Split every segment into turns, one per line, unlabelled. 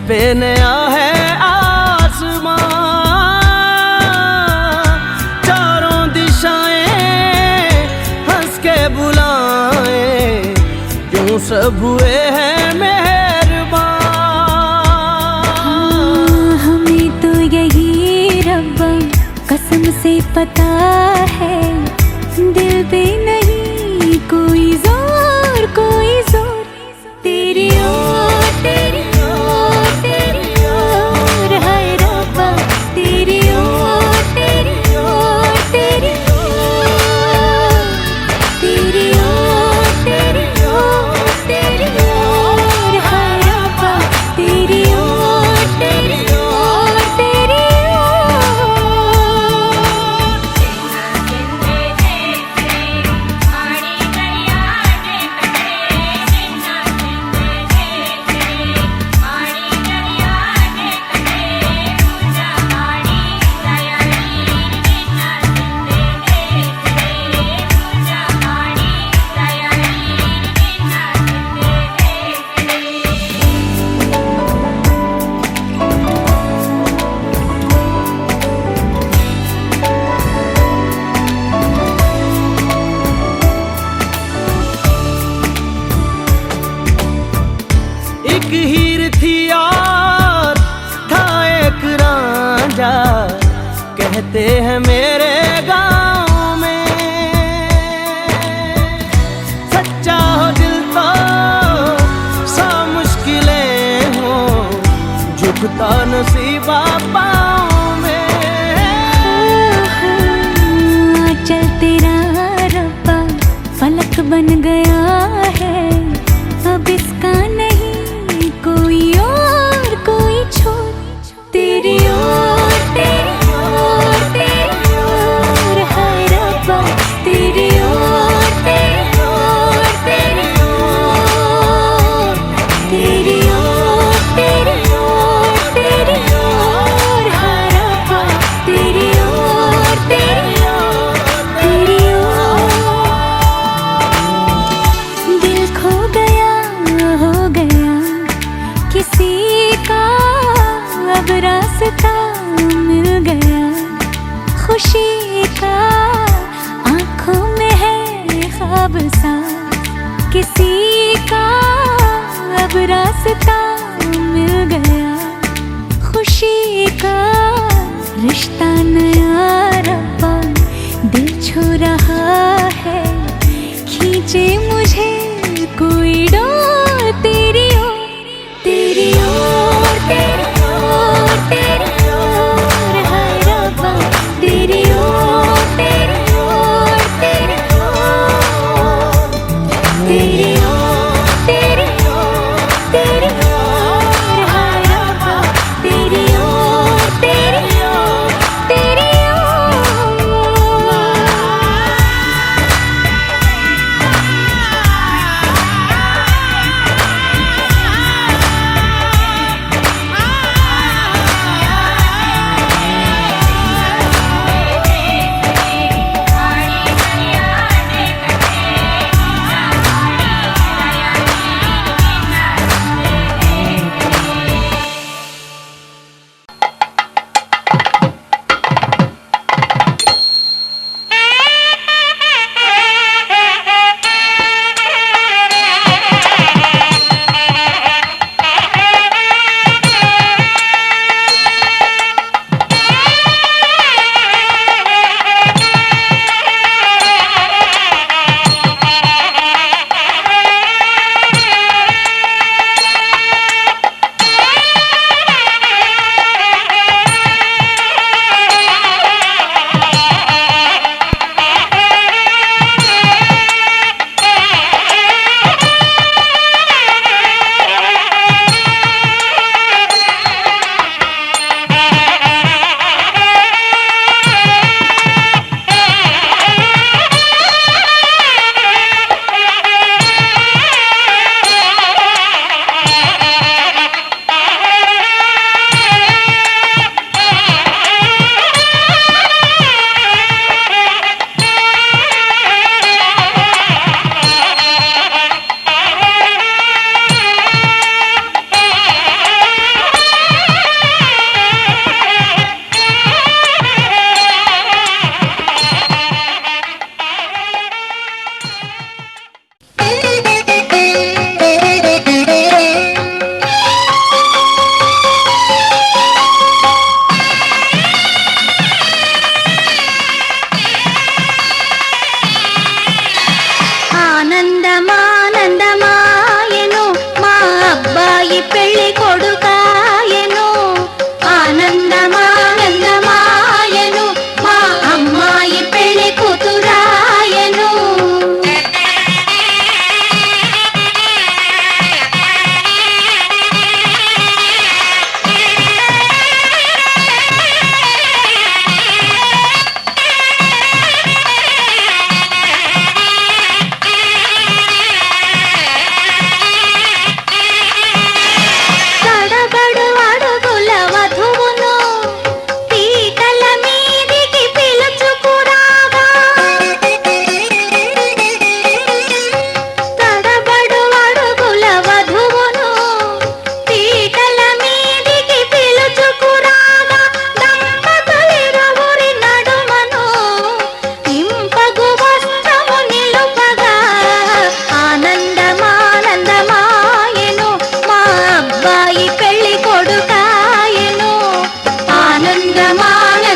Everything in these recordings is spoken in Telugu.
पे नया है आसमां, चारों दिशाएं हंस के बुलाएं, क्यों सब हुए हैं मेहरबान।
हमें तो यही रब्बा कसम से पता है, दिल पे नहीं कोई जोर कोई जोर, तेरी ओर तेरी ओर तेरी ओर है रब्बा, तेरी ओर तेरी ओर तेरी ओर, तेरी ओर तेरी ओर तेरी ओर है रब्बा, तेरी ओर तेरी ओर तेरी ओर।
एक हीर थी और था एक रांझा, कहते हैं मेरे गांव में, सच्चा हो दिल तो सा मुश्किलें हो, झुकता नसीबा पाँव में।
चल तेरा रब्बा फलक बन गया है, अब इसका नहीं कोई और कोई छोर, तेरी ओर तेरी ओर तेरी ओर है रब्बा, तेरी ओर तेरी ओर तेरी ओर, तेरी ओर तेरी ओर तेरी ओर है रब्बा, तेरी ओर तेरी ओर तेरी ओर। दिल खो गया हो गया किसी का, अब रास्ता मिल गया खुशी का, आँखों में है ख्वाब सा किसी का, अब रास्ता मिल गया खुशी का, रिश्ता नया रब्बा दिल छू रहा है, खींचे मुझे कोई डोर, तेरी ओर तेरी ओर तेरी ओर तेरी ओर है रब्बा, तेरी ओर तेरी ओर तेरी ओर, तेरी ओर तेरी ओर तेरी ओर है रब्बा, तेरी ओर तेरी ओर तेरी ओर।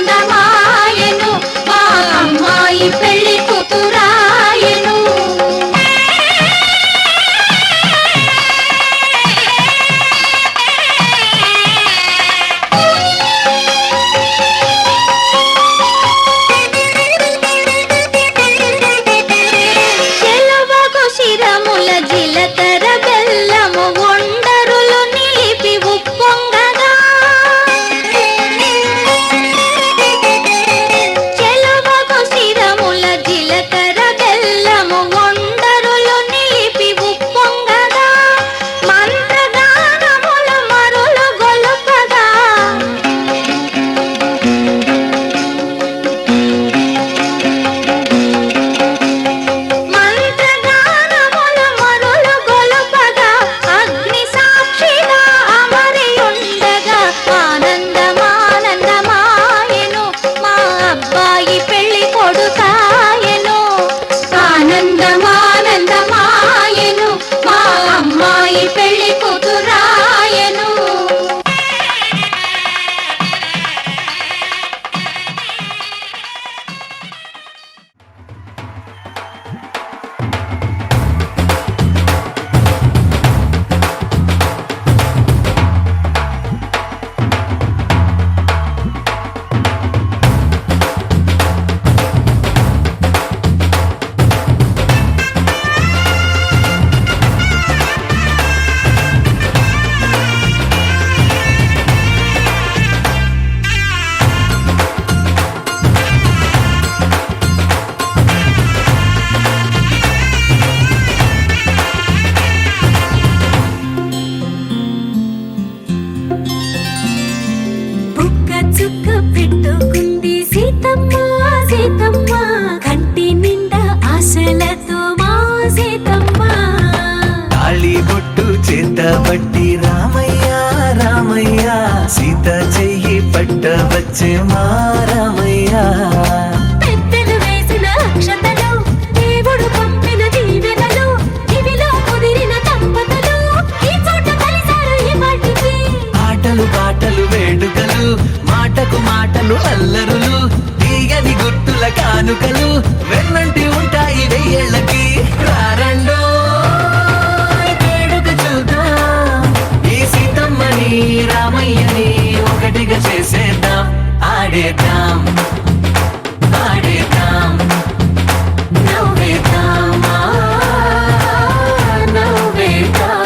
ఆనందమానందమాయను మా అమ్మాయి పెళ్లి కూతురాయను. చెలవగు శిరముల జిలకర బెల్లము ఒండరులు నిలిపి ఉప్పొంగగా చెలవగు శిరముల జిలకర బెల్లము ఒండరులు నిలిపి ఉప్పొంగగా మంత్రగానముల మరులు గొలుపగా మంత్రగానముల మరులు గొలుపగా అగ్ని సాక్షిగా అమరి ఉండగా ఆనందమానందమాయెను మా అబ్బాయి పెళ్లి కొడుకాయెను. ఆనందమానందమాయెను మా అమ్మాయి పెళ్లి కూతురాయెను. బుక్క చుక్క పెట్టుకుంది సీతమ్మ సీతమ్మ కంటి నిండా ఆశలతో మా సీతమ్మ.
తాళి బొట్టు చేతబట్టి రామయ్య రామయ్య సీత చెయ్యి పట్ట వచ్చే మా రామయ్య.
పెద్దలు వేసిన అక్షతలు దేవుడు పంపిన దీవెనలు ఇవిలో కుదిరిన దంపతులు ఈ చోట కలిసారు ఈ వాటికి.
ఆటలు పాటలు వేడుకలు మాటకు మాటలు అల్లరులు తీయని గుర్తుల కానుకలు వెన్నంటి ఉంటాయి వెయ్యేళ్ళకి. రారండో వేడుక చూద్దాం ఈ సీతమ్మని రామయ్యని ఒకటిగా చేసేద్దాం ఆడేద్దాం ఆడేద్దాం నవ్వేద్దాం నవ్వేద్దాం.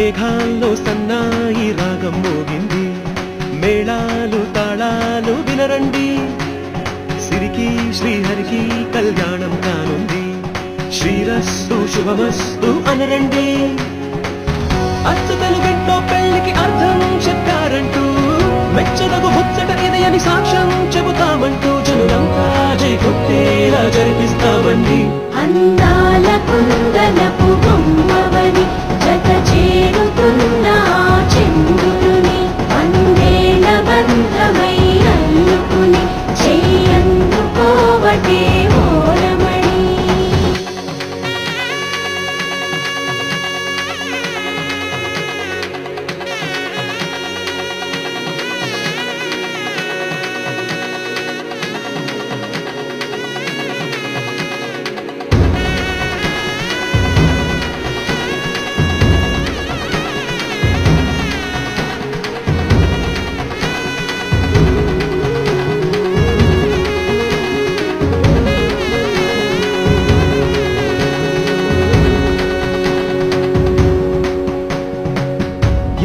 మేఘాల్లో సన్నాయి రాగం మోగింది, మేళాలు తాళాలు వినరండి, సిరికి శ్రీహరికి కళ్యాణం కానుంది, శ్రీరస్తు శుభమస్తు అనరండి. అచ్చతలు గంటో పెళ్లికి అర్థం చెప్పారంటూ, మెచ్చదగు ముచ్చట ఇది అని సాక్ష్యం చెబుతామంటూ, జనులంతా జై కొట్టేలా జరిపిస్తామండి.
అందాల కుందనపు బొమ్మవని జత చేరుతున్న ఆ చంద్రుని, అందేల బంధమై అల్లుకుని చెయ్యందుకోవటే ఓరమణి.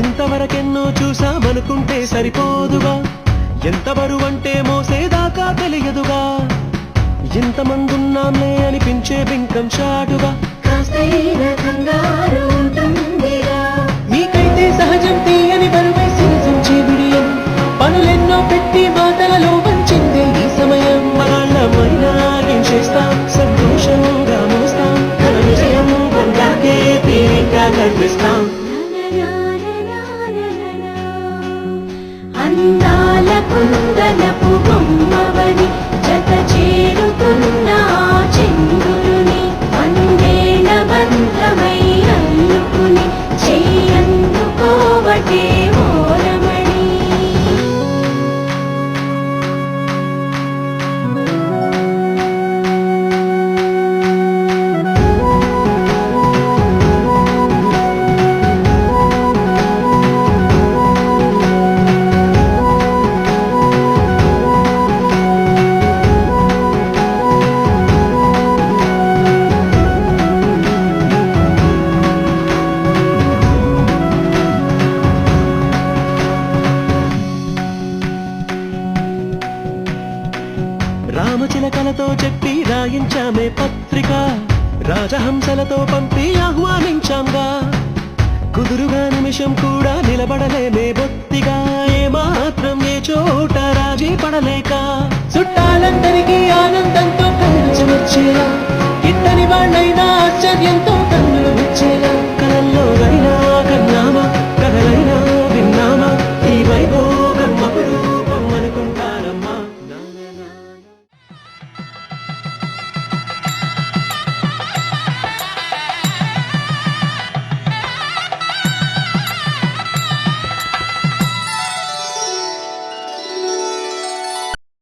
ఇంతవరకెన్నో చూసామనుకుంటే సరిపోదుగా, ఎంత బరువంటే మోసేదాకా తెలియదుగా, ఇంతమందున్నాంలే అనిపించే బింకం చాటుగా,
కాస్తైన కంగారు ఉంటుందిరా.
మీకైతే సహజం తీయని బరువై సిరిసించే బిడియం, పనులెన్నో పెట్టి మాటలలో వంచిందే ఈ సమయం. మగాళ్ళమైనా ఏం చేస్తాం, సంతోషంగా మోస్తాం, ఘన విజయం పొందాకే తీరిగ్గా కనిపిస్తాం.
అందాల కుందనపు బొమ్మవని జత చేరుతున్న ఆ చంద్రుని, అందేల బంధమై అల్లుకుని చెయ్యందుకోవటే ఓరమణి.
రామచిలకలతో చెప్పి రాయించామే పత్రిక, రాజహంసలతో పంపి ఆహ్వానించాంగా, కుదురుగా నిమిషం కూడా నిలబడలేమే బొత్తిగా, ఏమాత్రం ఏ చోట రాజీ పడలేక, చుట్టాలందరికీ ఆనందంతో కళ్ళు చెమర్చేలా